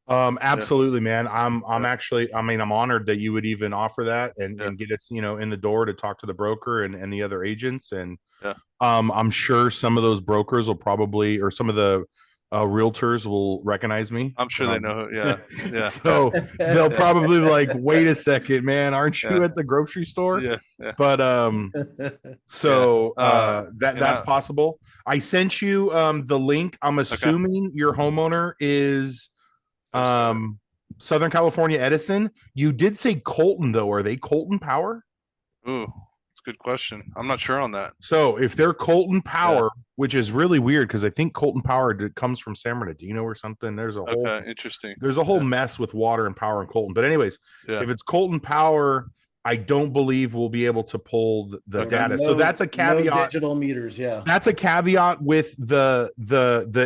Absolutely, man. I'm Yeah. actually, I mean, I'm honored that you would even offer that and Yeah. get us, in the door to talk to the broker and the other agents. And Yeah. I'm sure some of those brokers will probably, or some of the realtors will recognize me. I'm sure they know. Yeah. Yeah. So they'll Yeah. probably like, wait a second, man, aren't you Yeah. at the grocery store? Yeah. Yeah. But so and that's possible. I sent you the link. I'm assuming your homeowner is Southern California Edison. You did say Colton though. Are they Colton Power? Ooh, it's a good question. I'm not sure on that. So if they're Colton Power, which is really weird because I think Colton Power comes from San Bernardino or something. There's a whole Interesting. There's a whole mess with water and power in Colton. But anyways, if it's Colton Power, I don't believe we'll be able to pull the data. So that's a caveat. No digital meters, yeah. That's a caveat with the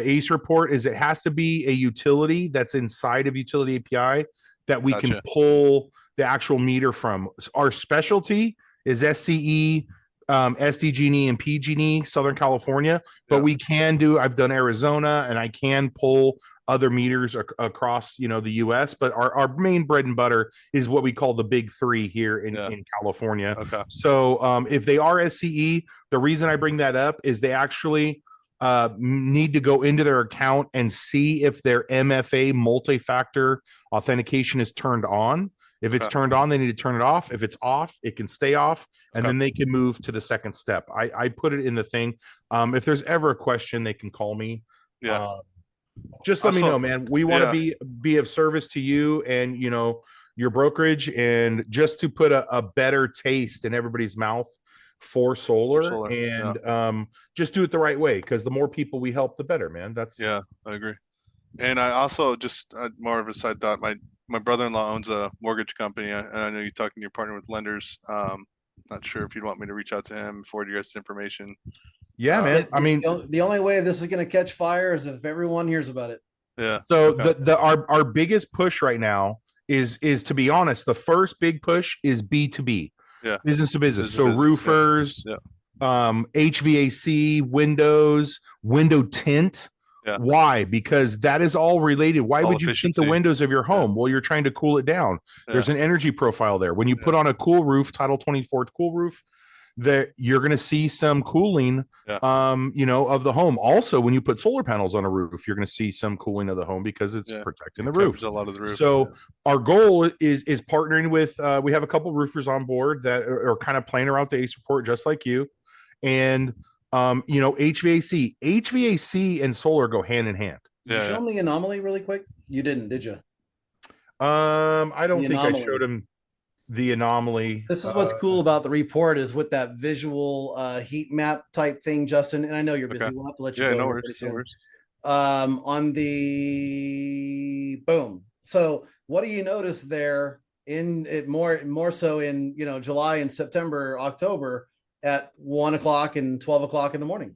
ACE report, is it has to be a utility that's inside of Utility API that we can pull the actual meter from. Our specialty is SCE, SDG&E, and PG&E, Southern California, but we can do, I've done Arizona, and I can pull other meters across, the US, but our main bread and butter is what we call the big three here in California. Okay. So if they are SCE, the reason I bring that up is they actually need to go into their account and see if their MFA, multi-factor authentication, is turned on. If it's turned on, they need to turn it off. If it's off, it can stay off, and then they can move to the second step. I put it in the thing. If there's ever a question, they can call me. Just let me know, man. We want to be of service to you and, your brokerage, and just to put a better taste in everybody's mouth for solar. And just do it the right way, because the more people we help, the better, man. I agree. And I also just more of a side thought. My brother-in-law owns a mortgage company, and I know you're talking to your partner with lenders. Not sure if you'd want me to reach out to him, forward you guys information. Yeah, man. I mean, the only way this is going to catch fire is if everyone hears about it. Yeah. So our biggest push right now is, to be honest, the first big push is B2B. Yeah. Business to business. So roofers, HVAC, windows, window tint. Yeah. Why? Because that is all related. Why would you tint the windows of your home? Well, you're trying to cool it down. There's an energy profile there. When you put on a cool roof, Title 24 cool roof, that you're going to see some cooling, of the home. Also, when you put solar panels on a roof, you're going to see some cooling of the home, because it's protecting the roof. A lot of the roof. So our goal is partnering with, we have a couple roofers on board that are kind of playing around the ACE report, just like you. And, HVAC and solar go hand in hand. Did you show them the anomaly really quick? You didn't, did you? I don't think I showed him the anomaly. This is what's cool about the report, is with that visual heat map type thing, Justin. And I know you're busy. We'll have to let you go pretty soon. On the boom. So what do you notice there in it more so in July and September, October at 1 o'clock and 12 o'clock in the morning?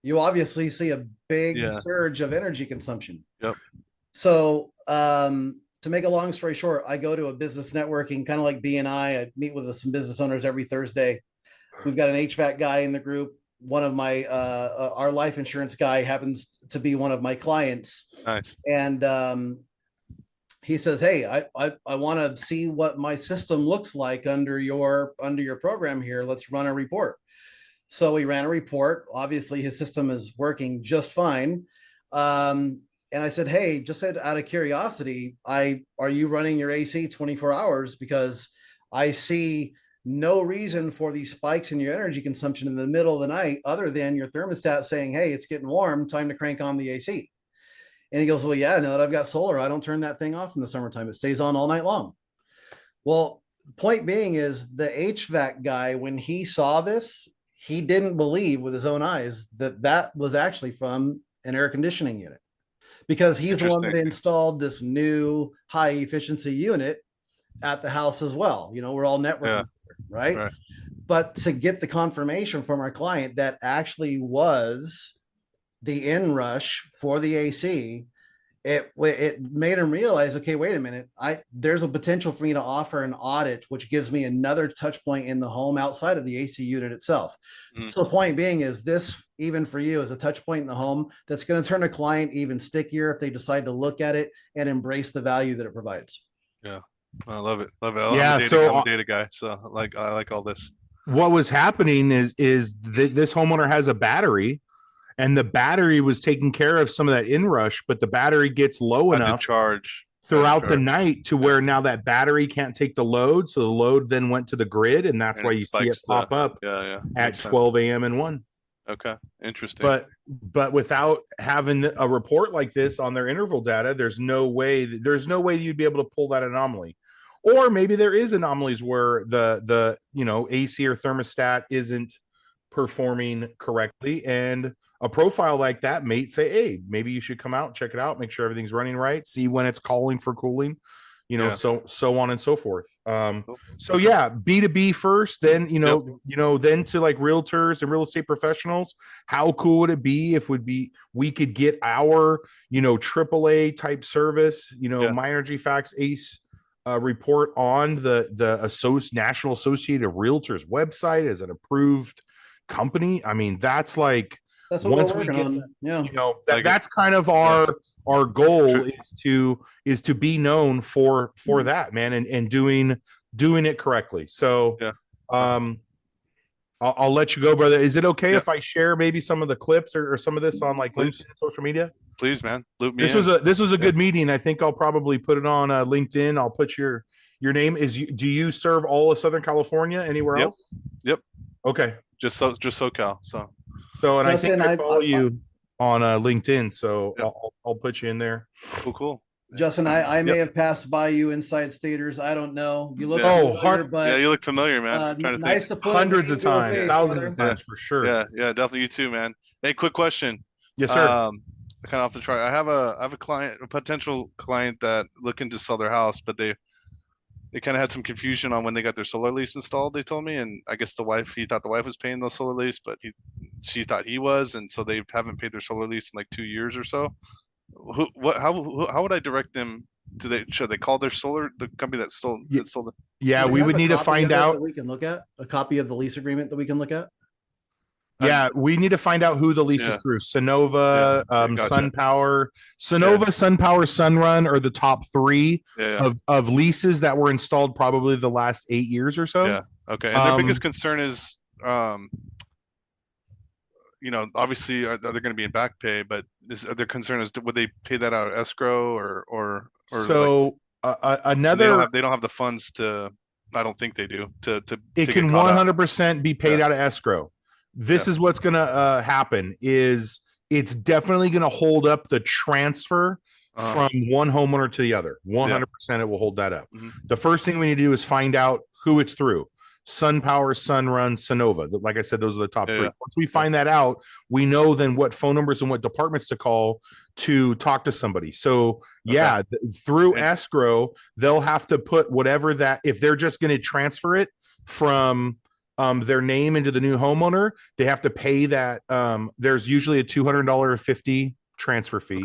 You obviously see a big surge of energy consumption. Yep. So to make a long story short, I go to a business networking, kind of like BNI. I meet with some business owners every Thursday. We've got an HVAC guy in the group. One of my our life insurance guy happens to be one of my clients. Nice. And he says, "Hey, I want to see what my system looks like under your program here. Let's run a report." So we ran a report. Obviously, his system is working just fine. And I said, "Hey, just out of curiosity, are you running your AC 24 hours? Because I see no reason for these spikes in your energy consumption in the middle of the night, other than your thermostat saying, 'Hey, it's getting warm, time to crank on the AC.'" And he goes, "Well, yeah, now that I've got solar, I don't turn that thing off in the summertime. It stays on all night long." Well, the point being is the HVAC guy, when he saw this, he didn't believe with his own eyes that that was actually from an air conditioning unit, because he's the one that installed this new high efficiency unit at the house as well. You know, we're all networking, right? But to get the confirmation from our client that actually was the inrush for the AC, it made him realize, okay, wait a minute, there's a potential for me to offer an audit, which gives me another touch point in the home outside of the AC unit itself. So the point being is, this, even for you, is a touch point in the home that's going to turn a client even stickier if they decide to look at it and embrace the value that it provides. Yeah, I love it. I'm a data guy, so I like all this. What was happening is this homeowner has a battery, and the battery was taking care of some of that inrush, but the battery gets low enough charge throughout the night to where now that battery can't take the load. So the load then went to the grid, and that's why you see it pop up at 12 a.m. and 1. Okay, interesting. But without having a report like this on their interval data, there's no way you'd be able to pull that anomaly. Or maybe there is anomalies where the AC or thermostat isn't performing correctly, and a profile like that may say, "Hey, maybe you should come out, check it out, make sure everything's running right, see when it's calling for cooling," so on and so forth. So yeah, B2B first, then then to like realtors and real estate professionals. How cool would it be if we could get our AAA type service, MyEnergyFax ACE report on the National Associated of Realtors website as an approved company. I mean, that's like, that's what once we're working on. Yeah, that's kind of our goal is to be known for that, man, and doing it correctly. So I'll let you go, brother. Is it okay if I share maybe some of the clips or some of this on like LinkedIn and social media? Please, man. Loop me this in. This was a good meeting. I think I'll probably put it on LinkedIn. I'll put your name. Do you serve all of Southern California? Anywhere else? Yep. Okay. Just SoCal. So, and Justin, I think I follow you on LinkedIn, so I'll put you in there. Cool. Justin, I may have passed by you inside Staters. I don't know. You look familiar, but you look familiar, man. Nice to put hundreds of times, thousands of times for sure. Yeah, definitely. You too, man. Hey, quick question. Yes, sir. Kind of off the chart. I have a client, a potential client that looking to sell their house, but they kind of had some confusion on when they got their solar lease installed, they told me. And I guess he thought the wife was paying the solar lease, but she thought he was. And so they haven't paid their solar lease in like 2 years or so. How would I direct them? Should they call the company that sold it? Yeah, we would need to find out. That we can look at a copy of the lease agreement that we can look at. Yeah, we need to find out who the lease is through. Sonova, SunPower. Sonova, SunPower, Sunrun are the top 3 of leases that were installed probably the last 8 years or so. Yeah. Okay. And their biggest concern is, obviously they're going to be in back pay, but their concern is, would they pay that out of escrow or so another? They don't have the funds to. I don't think they do. It can 100% be paid out of escrow. This is what's going to happen. Is it's definitely going to hold up the transfer from one homeowner to the other. 100% it will hold that up. Mm-hmm. The first thing we need to do is find out who it's through. SunPower, Sunrun, Sonova. Like I said, those are the top 3. Once we find that out, we know then what phone numbers and what departments to call to talk to somebody. So through escrow, they'll have to put whatever that, if they're just going to transfer it from their name into the new homeowner, they have to pay that. There's usually a $250 transfer fee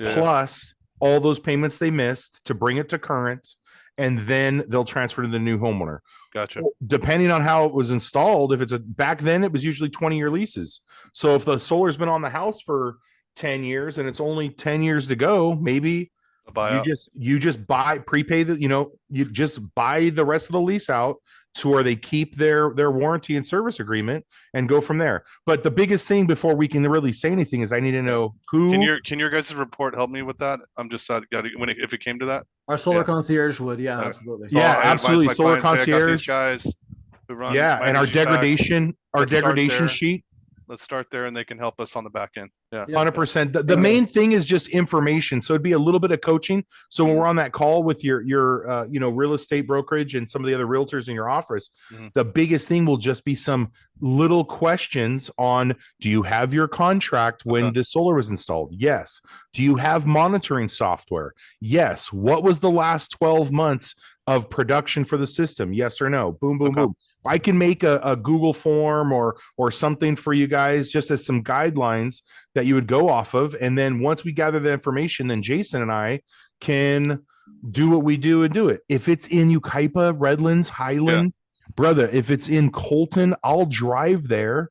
plus all those payments they missed to bring it to current, and then they'll transfer to the new homeowner. Gotcha. Depending on how it was installed, if it's back then it was usually 20-year leases. So if the solar's been on the house for 10 years and it's only 10 years to go, maybe you just prepay you just buy the rest of the lease out to where they keep their warranty and service agreement and go from there. But the biggest thing before we can really say anything is I need to know who. Can your guys' report help me with that? I'm just if it came to that. Our solar concierge would, absolutely. Yeah, absolutely. My Solar clients, hey, concierge guys who run and our degradation Let's sheet. Let's start there, and they can help us on the back end. Yeah, 100%. The main thing is just information. So it'd be a little bit of coaching. So when we're on that call with your real estate brokerage and some of the other realtors in your office, the biggest thing will just be some little questions on: do you have your contract when the solar was installed? Yes. Do you have monitoring software? Yes. What was the last 12 months of production for the system? Yes or no? Boom, boom, boom. I can make a Google form or something for you guys just as some guidelines that you would go off of. And then once we gather the information, then Jason and I can do what we do and do it. If it's in Yucaipa, Redlands, Highland, brother, if it's in Colton, I'll drive there,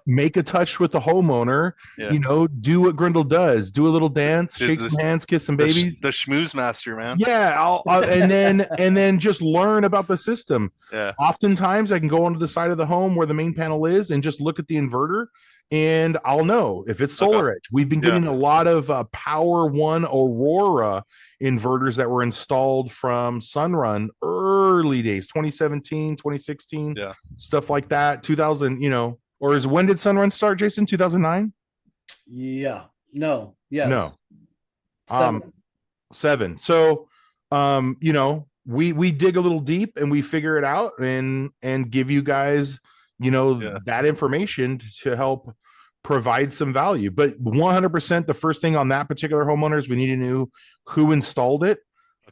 make a touch with the homeowner, do what Grindle does, do a little dance, shake some hands, kiss some babies. The schmooze master, man. Yeah. and then just learn about the system. Yeah. Oftentimes I can go onto the side of the home where the main panel is and just look at the inverter, and I'll know if it's Solar Edge. We've been getting a lot of Power One Aurora inverters that were installed from Sunrun early days, 2017, 2016, stuff like that. 2000, when did Sunrun start, Jason? 2009? Yeah. No. Yes. No. 7. So, we dig a little deep and we figure it out and give you guys that information to help provide some value. But 100%, the first thing on that particular homeowner is we need to know who installed it.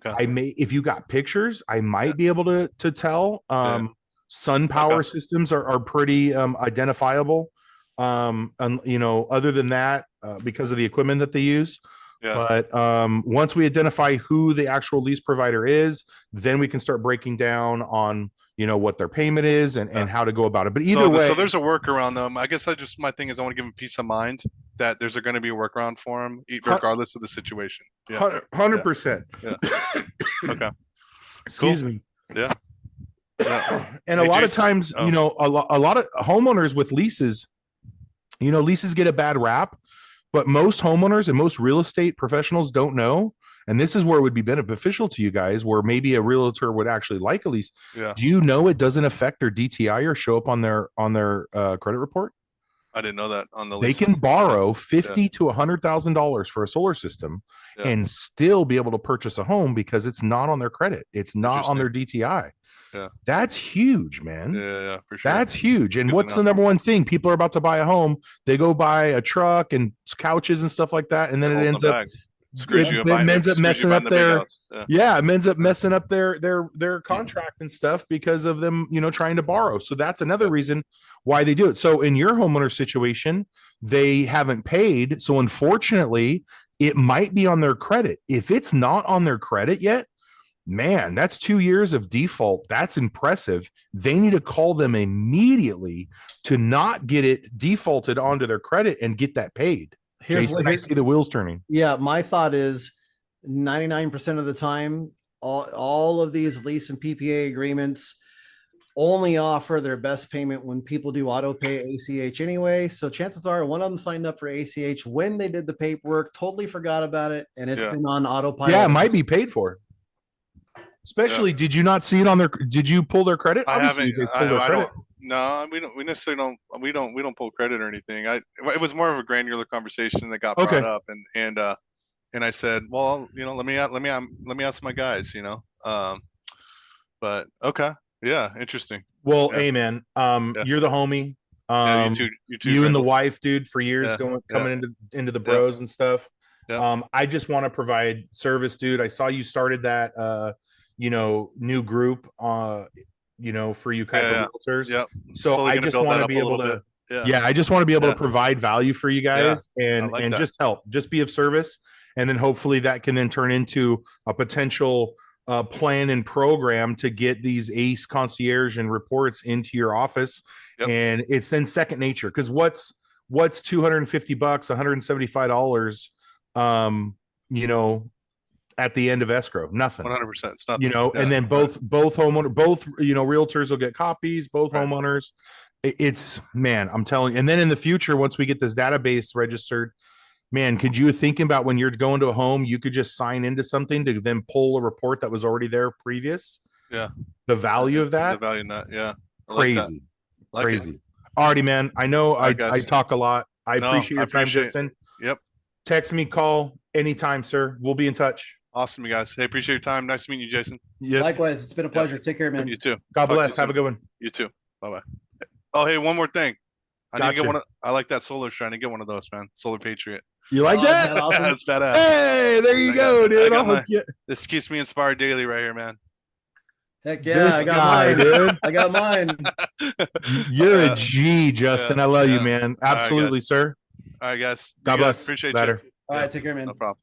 If you got pictures, I might be able to tell. Sun power systems are pretty identifiable. And other than that, because of the equipment that they use. But once we identify who the actual lease provider is, then we can start breaking down on what their payment is and how to go about it. But either way, so there's a workaround though. I guess my thing is I want to give them peace of mind that there's going to be a workaround for them regardless of the situation. 100%. Okay. Excuse me. Yeah. And a lot of times, a lot of homeowners with leases, leases get a bad rap, but most homeowners and most real estate professionals don't know. And this is where it would be beneficial to you guys, where maybe a realtor would actually like a lease. Do you know it doesn't affect their DTI or show up on their credit report? I didn't know that on the lease. They can borrow $50,000 to $100,000 for a solar system and still be able to purchase a home because it's not on their credit. It's not on their DTI. Yeah. That's huge, man. Yeah, for sure. That's huge. And what's the number one thing? People are about to buy a home. They go buy a truck and couches and stuff like that. And then it ends up messing up their their contract and stuff because of them, trying to borrow. So that's another reason why they do it. So in your homeowner situation, they haven't paid. So unfortunately, it might be on their credit. If it's not on their credit yet, man, that's 2 years of default. That's impressive. They need to call them immediately to not get it defaulted onto their credit and get that paid. Jason, I see the wheels turning. Yeah, my thought is 99% of the time, all of these lease and PPA agreements only offer their best payment when people do auto pay ACH anyway. So chances are one of them signed up for ACH when they did the paperwork, totally forgot about it, and it's been on autopilot. Yeah, it might be paid for. Especially, did you not see it on their? Did you pull their credit? I haven't. No, we don't. We necessarily don't. We don't pull credit or anything. It was more of a granular conversation that got brought up, and I said, well, let me ask my guys, but okay, interesting. Well, hey man, you're the homie. You too, you and the wife, dude, for years coming into the bros and stuff. I just want to provide service, dude. I saw you started that new group for Yucaipa realtors. So I just want to be able to I just want to be able to provide value for you guys and just help, just be of service. and then hopefully that can then turn into a potential plan and program to get these ACE concierge and reports into your office. Yep. And it's then second nature, because what's $250, $175, you know, at the end of escrow? Nothing. 100%. It's not, You know, yeah, and then both you know, realtors will get copies, both Right. homeowners. It's, man, I'm telling you. And then in the future, once we get this database registered, man, could you think about when you're going to a home, you could just sign into something to then pull a report that was already there previous? Yeah. The value of The that, value in that. Yeah. I like that. crazy, Like it. crazy. Alrighty, man. I know All right, guys. I talk a lot. I No, appreciate I your time, appreciate it. Justin. Yep. Text me, call anytime, sir. We'll be in touch. Awesome, you guys. Hey, appreciate your time. Nice meeting you, Jason. Yep. Likewise, it's been a pleasure. Take care, man. You too. God Talk to you bless. Have a soon. good one. You too. Bye-bye. Oh, hey, one more thing. I need to get Gotcha. one. I like that solar trying to get one of those, man. Solar Patriot. You like Oh, that? isn't that awesome? That's badass. Hey, there you I go, got- I dude. got I'll hook my- you. This keeps me inspired daily right here, man. Heck yeah, This I got guy, mine. dude. I got mine. You're a Yeah. G, Justin. I love you, man. All right, Absolutely, sir. All right, guys. God You guys, bless. Appreciate Later. you. All Yeah. right, take care, man. No problem.